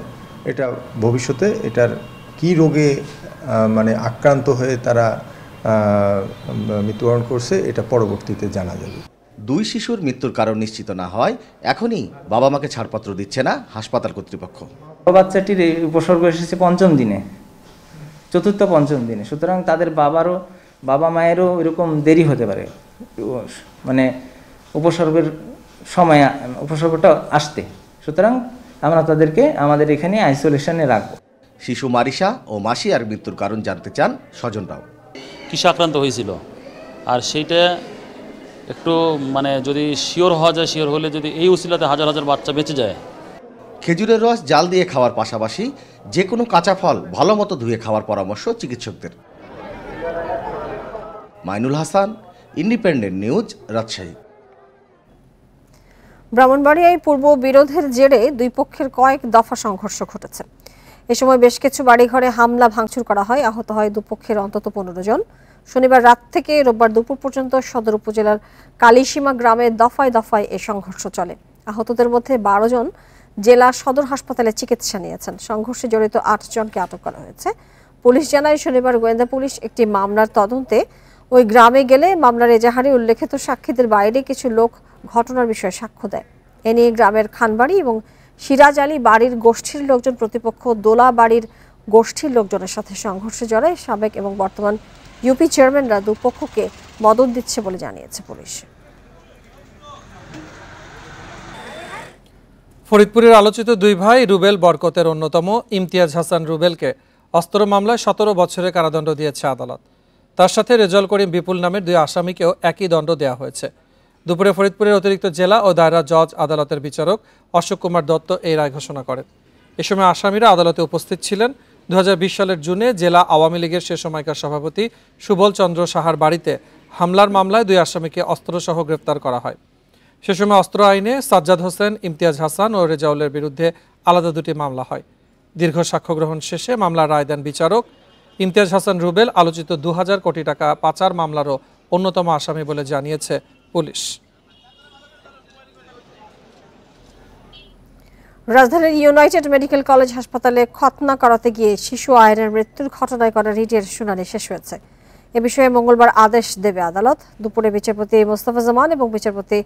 এটা ভবিষ্যতে এটার কি রোগে আক্রান্ত হয়ে তারা মৃত্যুবরণ করছে এটা পরবর্তীতে জানা যাবে। 2 শিশুর মৃত্যুর কারণ নিশ্চিত না হয় এখনই বাবা মাকে ছাড়পত্র দিচ্ছে না হাসপাতাল কর্তৃপক্ষ। বাচ্চাটির উপসর্গ এসেছে 5ম দিনে, 4র্থ-5ম দিনে। সুতরাং তাদের বাবা মায়েরও এরকম দেরি হতে পারে উপসর্গটা আসতে। সুতরাং আমরা তাদেরকে আমাদের এখানে আইসোলেশনে রাখবো। শিশু মারিসা ও মাসিয়ার মৃত্যুর কারণ জানতে চান স্বজনরাও। কিসে আক্রান্ত হয়েছিল আর সেইটা একটু যদি শিওর হওয়া যায়, শিওর হলে যদি এই উসিলাতে হাজার হাজার বাচ্চা বেঁচে যায়। খেজুরের রস জাল দিয়ে খাওয়ার পাশাপাশি যে কোনো কাঁচা ফল ভালো মতো ধুয়ে খাওয়ার পরামর্শ চিকিৎসকদের। Mainul Hasan, Independent News, Rajshahi. ব্রাহ্মণবাড়িয়ায় পূর্ব বিরোধের জেরে দুই পক্ষের কয়েক দফা সংঘর্ষ ঘটেছে। এ সময় বেশ কিছু বাড়িঘরে হামলা ভাঙচুর করা হয়, আহত হয় দুপক্ষের অন্তত 15 জন। শনিবার রাত থেকে রোববার দুপুর পর্যন্ত সদর উপজেলার কালীসীমা গ্রামে দফায় দফায় এ সংঘর্ষ চলে। আহতদের মধ্যে 12 জন জেলা সদর হাসপাতালে চিকিৎসা নিয়েছেন। সংঘর্ষে জড়িত 8 জনকে আটক করা হয়েছে। পুলিশ জানায়, শনিবার গোয়েন্দা পুলিশ একটি মামলার তদন্তে ওই গ্রামে গেলে মামলার এজাহারে উল্লেখিত সাক্ষীদের বাইরে কিছু লোক ঘটনার বিষয়ে সাক্ষ্য দেয়। এ নিয়ে গ্রামের খানবাড়ি এবং সিরাজ আলী বাড়ির গোষ্ঠীর লোকজন প্রতিপক্ষ দোলা বাড়ির গোষ্ঠীর লোকজনের সাথে সংঘর্ষে জড়ায়। সাবেক এবং বর্তমান ইউপি চেয়ারম্যানরা দুপক্ষকে মদত দিচ্ছে বলে জানিয়েছে পুলিশ। ফরিদপুরের আলোচিত দুই ভাই রুবেল বরকতের অন্যতম ইমতিয়াজ হাসান রুবেলকে অস্ত্র মামলায় 17 বছরের কারাদণ্ড দিয়েছে আদালত। তার সাথে রেজাউল করিম বিপুল নামের দুই আসামিকেও একই দণ্ড দেওয়া হয়েছে। দুপুরে ফরিদপুরের অতিরিক্ত জেলা ও দায়রা জজ আদালতের বিচারক অশোক কুমার দত্ত এই রায় ঘোষণা করেন। এ সময় আসামিরা আদালতে উপস্থিত ছিলেন। 2020 সালের জুনে জেলা আওয়ামী লীগের সে সময়কার সভাপতি সুবল চন্দ্র সাহার বাড়িতে হামলার মামলায় দুই আসামিকে অস্ত্রসহ গ্রেপ্তার করা হয়। সে সময় অস্ত্র আইনে সাজ্জাদ হোসেন, ইমতিয়াজ হাসান ও রেজাউলের বিরুদ্ধে আলাদা দুটি মামলা হয়। দীর্ঘ সাক্ষ্য গ্রহণ শেষে মামলার রায় দেন বিচারক। ইমতিয়াজ হাসান রুবেল আলোচিত 2000 কোটি টাকা পাচার মামলারও অন্যতম আসামি বলে জানিয়েছে পুলিশ। রাজধানীর ইউনাইটেড মেডিকেল কলেজ হাসপাতালে খতনা করাতে গিয়ে শিশু আয়নের মৃত্যুর ঘটনায় করা রিটের শুনানি শেষ হয়েছে। এ বিষয়ে মঙ্গলবার আদেশ দেবে আদালত। দুপুরে বিচারপতি মোস্তফা জামান এবং বিচারপতি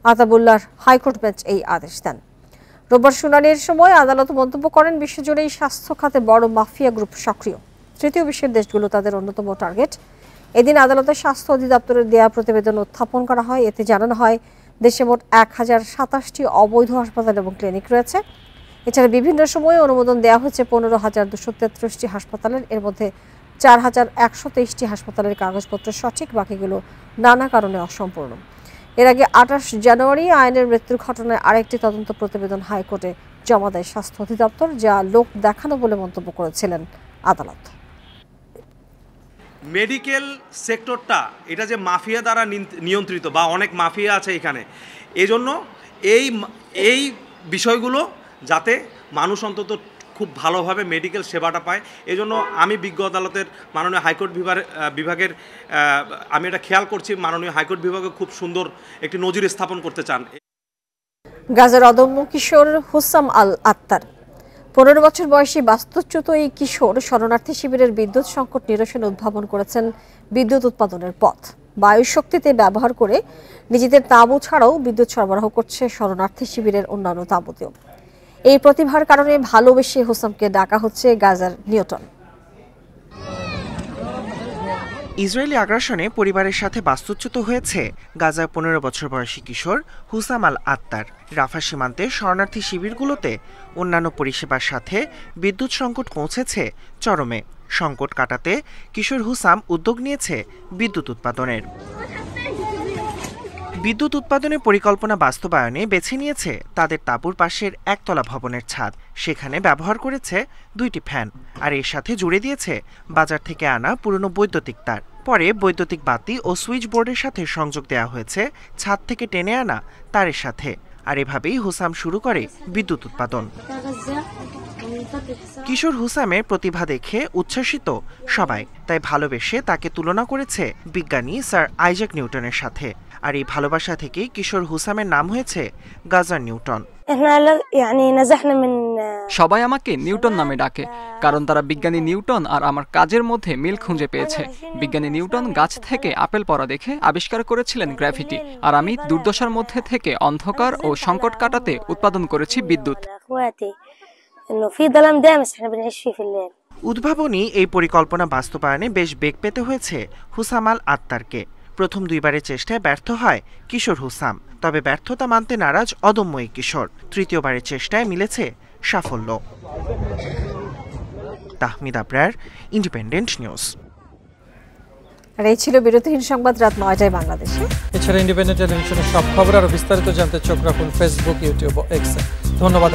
আতাবুল্লাহর হাইকোর্ট বেঞ্চ এই আদেশ দেন। রোববার শুনানির সময় আদালত মন্তব্য করেন, বিশ্বজুড়েই স্বাস্থ্য খাতে বড় মাফিয়া গ্রুপ সক্রিয়। তৃতীয় বিশ্বের দেশগুলো তাদের অন্যতম টার্গেট। এদিন আদালতের স্বাস্থ্য অধিদপ্তরের দেয়া প্রতিবেদন উত্থাপন করা হয়। এতে জানানো হয়, দেশে মোট 1027টি অবৈধ হাসপাতাল এবং ক্লিনিক রয়েছে। এছাড়া বিভিন্ন সময়ে অনুমোদন দেওয়া হয়েছে 15,233টি হাসপাতালের। এর মধ্যে 4,123টি হাসপাতালের কাগজপত্র সঠিক, বাকিগুলো নানা কারণে অসম্পূর্ণ। এর আগে 28 জানুয়ারি আয়নের মৃত্যুর ঘটনায় আরেকটি তদন্ত প্রতিবেদন হাইকোর্টে জমা দেয় স্বাস্থ্য অধিদপ্তর, যা লোক দেখানো বলে মন্তব্য করেছিলেন আদালত। মেডিকেল সেক্টরটা এটা যে মাফিয়া দ্বারা নিয়ন্ত্রিত বা অনেক মাফিয়া আছে এখানে, এজন্য এই বিষয়গুলো যাতে মানুষ অন্তত খুব ভালোভাবে মেডিকেল সেবাটা পায়, এজন্য আমি বিজ্ঞ আদালতের মাননীয় হাইকোর্ট বিভাগের আমি এটা খেয়াল করছি, মাননীয় হাইকোর্ট বিভাগে খুব সুন্দর একটি নজির স্থাপন করতে চান। গাজার অদম্য কিশোর হুসাম আল আত্তার 15 বছর বয়সী বাস্তুচ্যুত এই কিশোর শরণার্থী শিবিরের বিদ্যুৎ সংকট নিরসনে উদ্ভাবন করেছেন বিদ্যুৎ উৎপাদনের পথ। বায়ু শক্তিতে ব্যবহার করে নিজেদের তাঁবু ছাড়াও বিদ্যুৎ সরবরাহ করছে শরণার্থী শিবিরের অন্যান্য তাঁবুতেও। এই প্রতিভার কারণে ভালোবেসে হুসামকে ডাকা হচ্ছে গাজার নিউটন। ইসরায়েলি আগ্রাসনে পরিবারের সাথে বাস্তুচ্যুত হয়েছে গাজার 15 বছর বয়সী কিশোর হুসাম আল আত্তার। রাফা সীমান্তে শরণার্থী শিবিরগুলোতে অন্যান্য পরিষেবার সাথে বিদ্যুৎ সংকট পৌঁছেছে চরমে। সংকট কাটাতে কিশোর হুসাম উদ্যোগ নিয়েছে বিদ্যুৎ উৎপাদনের। বিদ্যুৎ উৎপাদনের পরিকল্পনা বাস্তবায়নে বেছে নিয়েছে তাদের তাঁবুর পাশের একতলা ভবনের ছাদ। সেখানে ব্যবহার করেছে 2টি ফ্যান, আর এর সাথে জুড়ে দিয়েছে বাজার থেকে আনা পুরনো বৈদ্যুতিক তার। পরে বৈদ্যুতিক বাতি ও সুইচ বোর্ডের সাথে সংযোগ দেওয়া হয়েছে ছাদ থেকে টেনে আনা তারের সাথে। আর এভাবেই হুসাম শুরু করে বিদ্যুৎ উৎপাদন। কিশোর হুসামের প্রতিভা দেখে উচ্ছ্বসিত সবাই, তাই ভালোবেসে তাকে তুলনা করেছে বিজ্ঞানী স্যার আইজাক নিউটনের সাথে। আর এই ভালোবাসা থেকেই কিশোর হুসামের নাম হয়েছে গাজার নিউটন। সবাই আমাকে নিউটন নামে ডাকে, কারণ তারা বিজ্ঞানী নিউটন আর আমার কাজের মধ্যে মিল খুঁজে পেয়েছে। বিজ্ঞানী নিউটন গাছ থেকে আপেল পড়া দেখে আবিষ্কার করেছিলেন গ্র্যাভিটি, আর আমি দুর্দশার মধ্যে থেকে অন্ধকার ও সংকট কাটাতে উৎপাদন করেছি বিদ্যুৎ। উদ্ভাবনী এই পরিকল্পনা বাস্তবায়নে বেশ বেগ পেতে হয়েছে হুসাম আল আত্তারকে। প্রথম 2বারের চেষ্টায় ব্যর্থ হয় কিশোর হুসাম, তবে ব্যর্থতা মানতে নারাজ অদম্য এই কিশোর। তৃতীয়বারের চেষ্টায় মিলেছে সাফল্য। Tahmid Abrar, Independent News. আর এই ছিল বিরতিহীন সংবাদ রাত 9টায় বাংলাদেশে। এছাড়া ইন্ডিপেন্ডেন্ট টেলিভিশনের সব খবর আরো বিস্তারিত জানতে চোখ রাখুন ফেসবুক, ইউটিউব ও এক্সে। ধন্যবাদ।